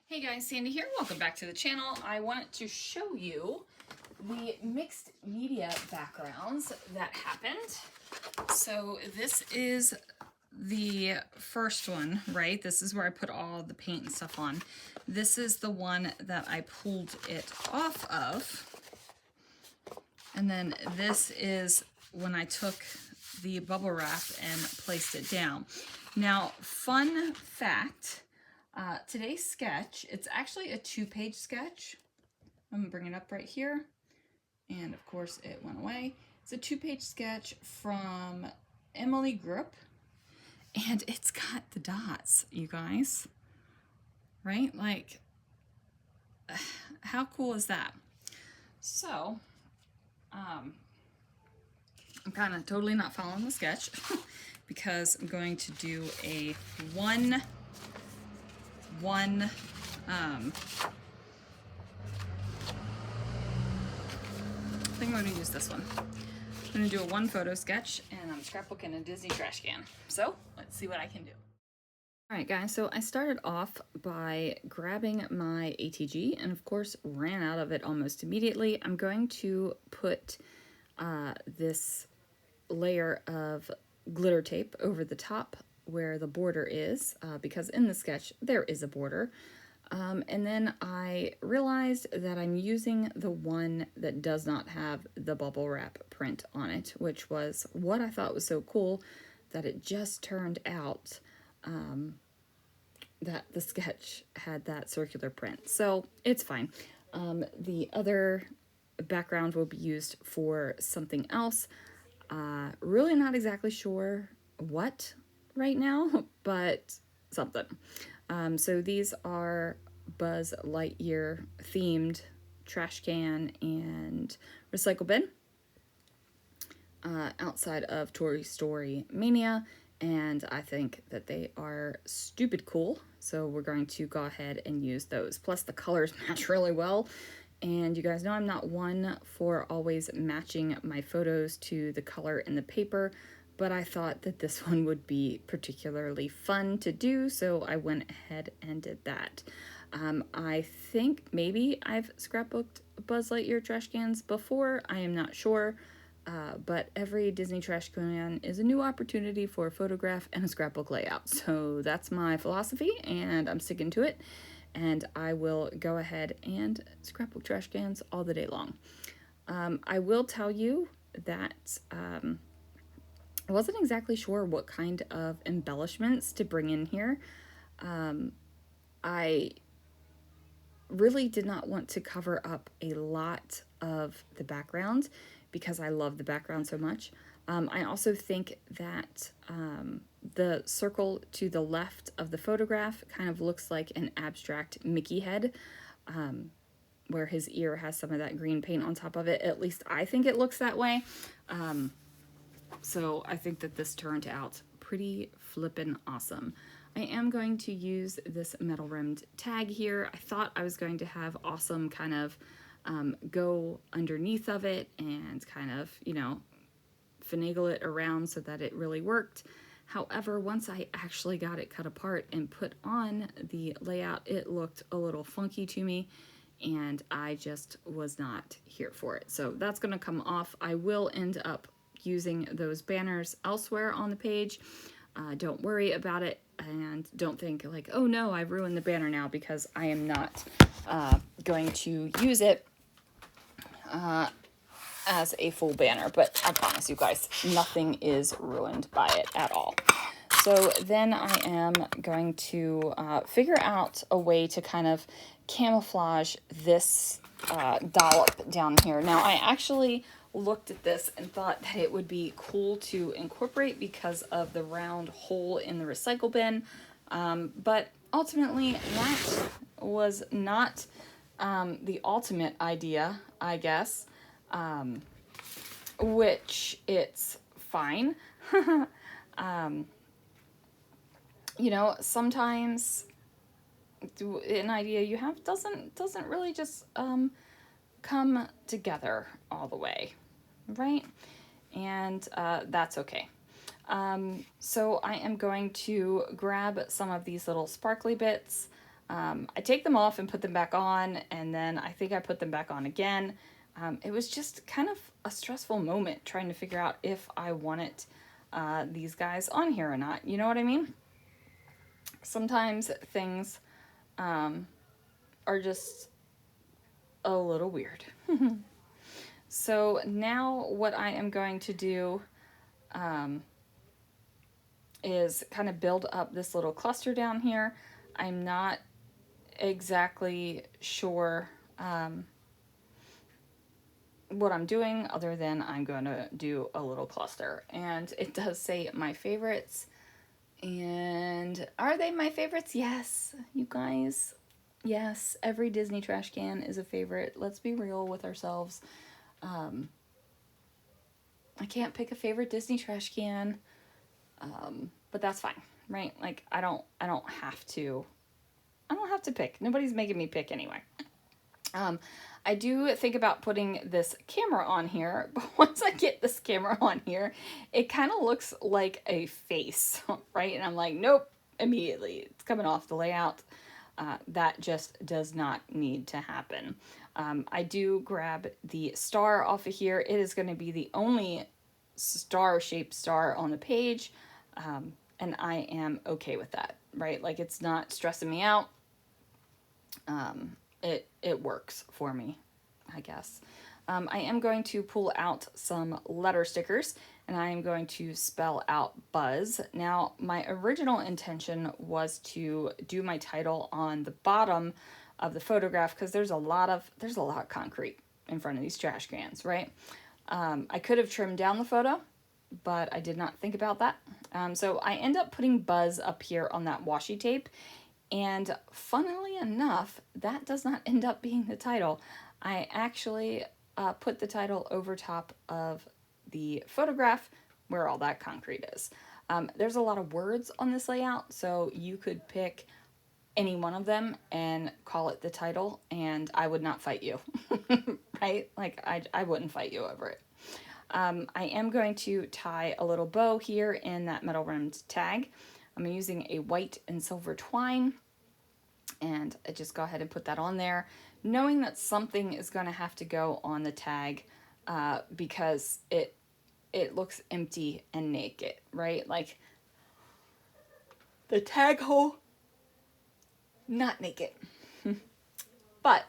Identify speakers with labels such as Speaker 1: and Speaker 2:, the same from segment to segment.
Speaker 1: Hey guys, Sandy here. Welcome back to the channel. I wanted to show you the mixed media backgrounds that happened. So this is the first one, right? This is where I put all the paint and stuff on. This is the one that I pulled it off of. And then this is when I took the bubble wrap and placed it down. Now, fun fact, today's sketch, it's actually a 2-page sketch. I'm gonna bring it up right here. And of course it went away. It's a 2-page sketch from Emily Group. And it's got the dots, you guys. Right? Like, how cool is that? So, I'm kind of totally not following the sketch because I'm going to do a one I think I'm going to use this one. I'm going to do a 1 photo sketch, and I'm scrapbooking a Disney trash can. So let's see what I can do. All right, guys, so I started off by grabbing my ATG and of course ran out of it almost immediately. I'm going to put this layer of glitter tape over the top where the border is, because in the sketch there is a border. And then I realized that I'm using the one that does not have the bubble wrap print on it, which was what I thought was so cool, that it just turned out that the sketch had that circular print. So it's fine. The other background will be used for something else. Really not exactly sure what right now, but something. So these are Buzz Lightyear themed trash can and recycle bin outside of Toy Story Mania, and I think that they are stupid cool, so we're going to go ahead and use those. Plus the colors match really well, and you guys know I'm not one for always matching my photos to the color in the paper, but I thought that this one would be particularly fun to do, so I went ahead and did that. I think maybe I've scrapbooked Buzz Lightyear trash cans before, I am not sure, but every Disney trash can is a new opportunity for a photograph and a scrapbook layout. So that's my philosophy, and I'm sticking to it, and I will go ahead and scrapbook trash cans all the day long. I will tell you that I wasn't exactly sure what kind of embellishments to bring in here. I really did not want to cover up a lot of the background because I love the background so much. I also think that the circle to the left of the photograph kind of looks like an abstract Mickey head, where his ear has some of that green paint on top of it. At least I think it looks that way. So I think that this turned out pretty flippin' awesome. I am going to use this metal rimmed tag here. I thought I was going to have awesome kind of go underneath of it and kind of, you know, finagle it around so that it really worked. However, once I actually got it cut apart and put on the layout, it looked a little funky to me, and I just was not here for it. So that's going to come off. I will end up using those banners elsewhere on the page. Don't worry about it, and don't think like, oh no, I've ruined the banner now, because I am not going to use it as a full banner, but I promise you guys, nothing is ruined by it at all. So then I am going to figure out a way to kind of camouflage this dollop down here. Now, I actually looked at this and thought that it would be cool to incorporate because of the round hole in the recycle bin, but ultimately that was not the ultimate idea, I guess, which it's fine. You know, sometimes an idea you have doesn't really just come together all the way, right? And that's okay. So I am going to grab some of these little sparkly bits. I take them off and put them back on, and then I think I put them back on again. It was just kind of a stressful moment trying to figure out if I wanted these guys on here or not. You know what I mean? Sometimes things are just a little weird. So now what I am going to do is kind of build up this little cluster down here. I'm not exactly sure what I'm doing other than I'm going to do a little cluster. And it does say my favorites. And are they my favorites? Yes, you guys. Yes, every Disney trash can is a favorite. Let's be real with ourselves. I can't pick a favorite Disney trash can, but that's fine, right? Like I don't have to. I don't have to pick. Nobody's making me pick anyway. I do think about putting this camera on here, but once I get this camera on here, it kind of looks like a face, right? And I'm like, nope, immediately. It's coming off the layout. That just does not need to happen. I do grab the star off of here. It is going to be the only star-shaped star on the page, and I am okay with that, right? Like it's not stressing me out. It works for me, I guess. I am going to pull out some letter stickers, and I am going to spell out Buzz. Now, my original intention was to do my title on the bottom of the photograph because there's a lot of concrete in front of these trash cans, right? I could have trimmed down the photo, but I did not think about that. So I end up putting Buzz up here on that washi tape. And funnily enough, that does not end up being the title. I actually put the title over top of the photograph where all that concrete is. There's a lot of words on this layout, so you could pick any one of them and call it the title, and I would not fight you, right? Like, I wouldn't fight you over it. I am going to tie a little bow here in that metal rimmed tag. I'm using a white and silver twine, and I just go ahead and put that on there, knowing that something is going to have to go on the tag because it looks empty and naked, right? Like the tag hole, not naked, but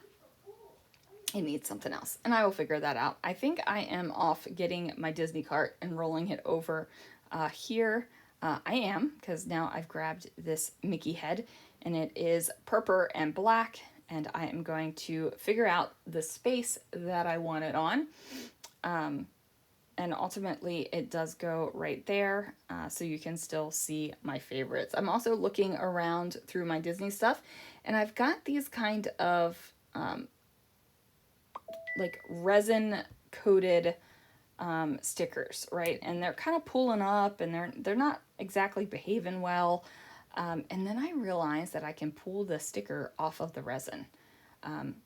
Speaker 1: it needs something else, and I will figure that out. I think I am off getting my Disney cart and rolling it over here. I am, because now I've grabbed this Mickey head, and it is purple and black, and I am going to figure out the space that I want it on. And ultimately, it does go right there, so you can still see my favorites. I'm also looking around through my Disney stuff, and I've got these kind of like resin-coated stickers, right? And they're kind of pulling up, and they're not exactly behaving well. And then I realized that I can pull the sticker off of the resin.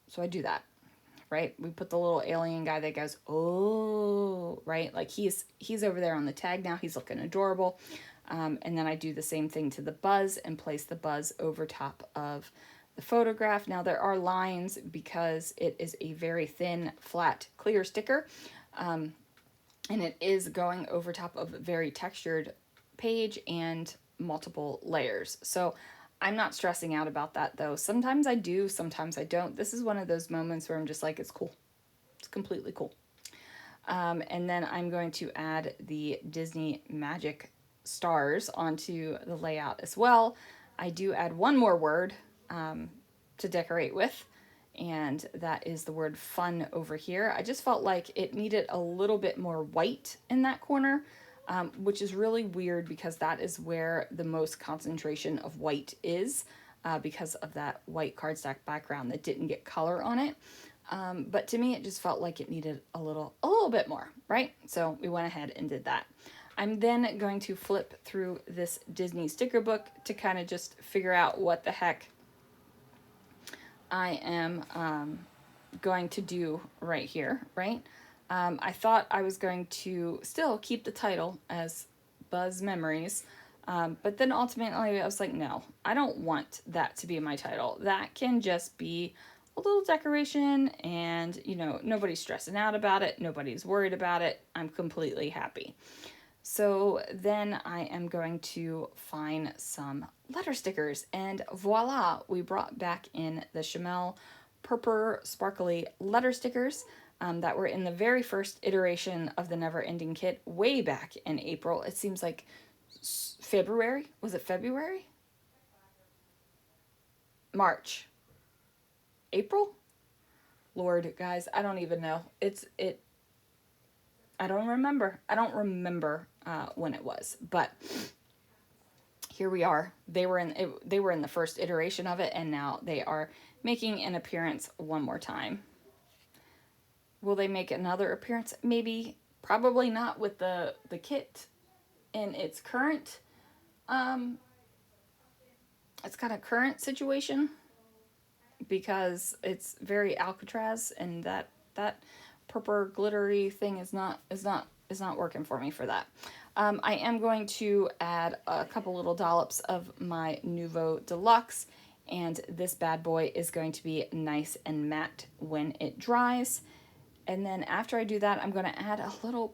Speaker 1: So I do that, right? We put the little alien guy that goes, oh, right? Like he's over there on the tag now. He's looking adorable. And then I do the same thing to the Buzz and place the Buzz over top of the photograph. Now there are lines because it is a very thin, flat, clear sticker. And it is going over top of a very textured page and multiple layers. So I'm not stressing out about that though. Sometimes I do, sometimes I don't. This is one of those moments where I'm just like, it's cool. It's completely cool. And then I'm going to add the Disney Magic stars onto the layout as well. I do add one more word to decorate with, and that is the word fun over here. I just felt like it needed a little bit more white in that corner, which is really weird because that is where the most concentration of white is because of that white cardstock background that didn't get color on it. But to me, it just felt like it needed a little bit more, right? So we went ahead and did that. I'm then going to flip through this Disney sticker book to kind of just figure out what the heck I am going to do right here, right? I thought I was going to still keep the title as Buzz Memories, But then ultimately I was like, no, I don't want that to be my title. That can just be a little decoration, and you know, nobody's stressing out about it, nobody's worried about it. I'm completely happy. So then I am going to find some letter stickers, and voila, we brought back in the Chamel Purple Sparkly letter stickers that were in the very first iteration of the Never Ending Kit way back in April. It seems like February. Was it February? March. April? Lord, guys, I don't even know. I don't remember. I don't remember when it was, but here we are. They were in the first iteration of it, and now they are making an appearance one more time. Will they make another appearance? Maybe. Probably not with the kit in its current it's got a current situation, because it's very Alcatraz, and that purple glittery thing is not working for me for that. I am going to add a couple little dollops of my Nouveau Deluxe, and this bad boy is going to be nice and matte when it dries. And then after I do that, I'm going to add a little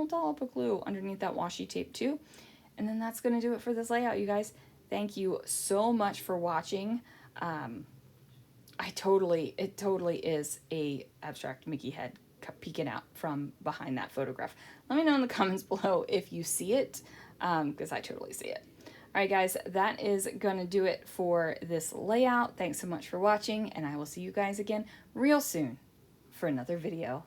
Speaker 1: dollop of glue underneath that washi tape too. And then that's going to do it for this layout, you guys. Thank you so much for watching. It totally is a abstract Mickey head peeking out from behind that photograph. Let me know in the comments below if you see it, because I totally see it. All right, guys, that is going to do it for this layout. Thanks so much for watching, and I will see you guys again real soon for another video.